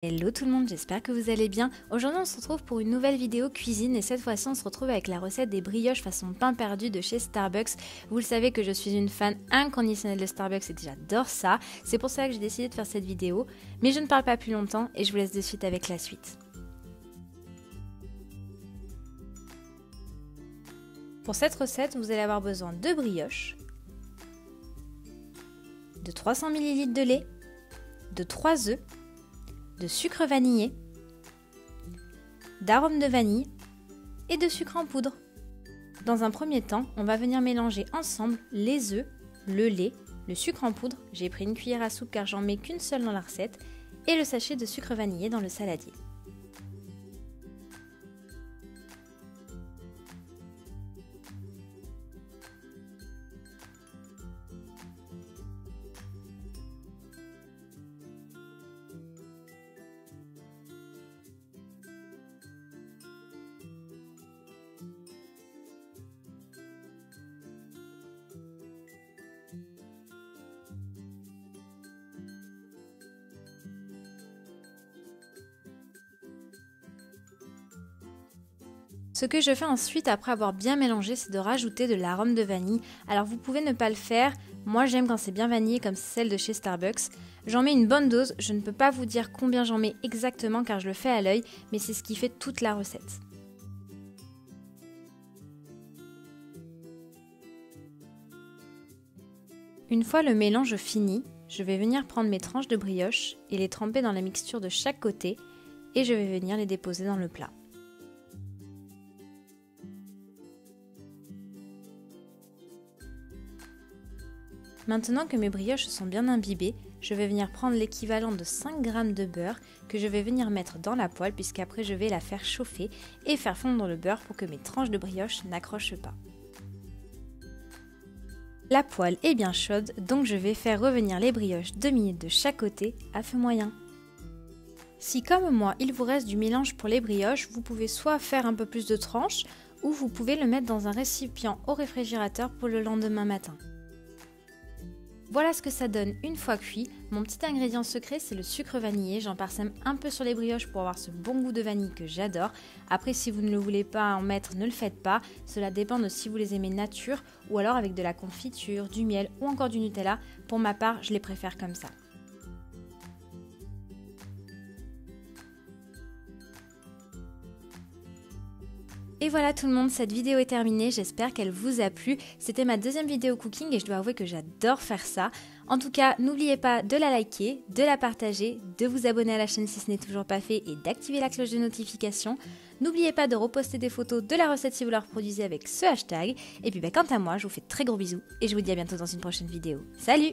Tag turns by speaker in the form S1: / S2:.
S1: Hello tout le monde, j'espère que vous allez bien. Aujourd'hui on se retrouve pour une nouvelle vidéo cuisine et cette fois-ci on se retrouve avec la recette des brioches façon pain perdu de chez Starbucks. Vous le savez que je suis une fan inconditionnelle de Starbucks et que j'adore ça. C'est pour ça que j'ai décidé de faire cette vidéo. Mais je ne parle pas plus longtemps et je vous laisse de suite avec la suite. Pour cette recette, vous allez avoir besoin de brioches, de 300 ml de lait, de 3 œufs, de sucre vanillé, d'arôme de vanille et de sucre en poudre. Dans un premier temps, on va venir mélanger ensemble les œufs, le lait, le sucre en poudre, j'ai pris une cuillère à soupe car j'en mets qu'une seule dans la recette, et le sachet de sucre vanillé dans le saladier. Ce que je fais ensuite après avoir bien mélangé, c'est de rajouter de l'arôme de vanille. Alors vous pouvez ne pas le faire, moi j'aime quand c'est bien vanillé comme celle de chez Starbucks. J'en mets une bonne dose, je ne peux pas vous dire combien j'en mets exactement car je le fais à l'œil, mais c'est ce qui fait toute la recette. Une fois le mélange fini, je vais venir prendre mes tranches de brioche et les tremper dans la mixture de chaque côté et je vais venir les déposer dans le plat. Maintenant que mes brioches sont bien imbibées, je vais venir prendre l'équivalent de 5 g de beurre que je vais venir mettre dans la poêle puisqu'après je vais la faire chauffer et faire fondre le beurre pour que mes tranches de brioche n'accrochent pas. La poêle est bien chaude donc je vais faire revenir les brioches 2 minutes de chaque côté à feu moyen. Si comme moi il vous reste du mélange pour les brioches, vous pouvez soit faire un peu plus de tranches ou vous pouvez le mettre dans un récipient au réfrigérateur pour le lendemain matin. Voilà ce que ça donne une fois cuit. Mon petit ingrédient secret, c'est le sucre vanillé. J'en parsème un peu sur les brioches pour avoir ce bon goût de vanille que j'adore. Après, si vous ne le voulez pas en mettre, ne le faites pas. Cela dépend de si vous les aimez nature ou alors avec de la confiture, du miel ou encore du Nutella. Pour ma part, je les préfère comme ça. Et voilà tout le monde, cette vidéo est terminée, j'espère qu'elle vous a plu. C'était ma deuxième vidéo cooking et je dois avouer que j'adore faire ça. En tout cas, n'oubliez pas de la liker, de la partager, de vous abonner à la chaîne si ce n'est toujours pas fait et d'activer la cloche de notification. N'oubliez pas de reposter des photos de la recette si vous la reproduisez avec ce hashtag. Et puis quant à moi, je vous fais de très gros bisous et je vous dis à bientôt dans une prochaine vidéo. Salut!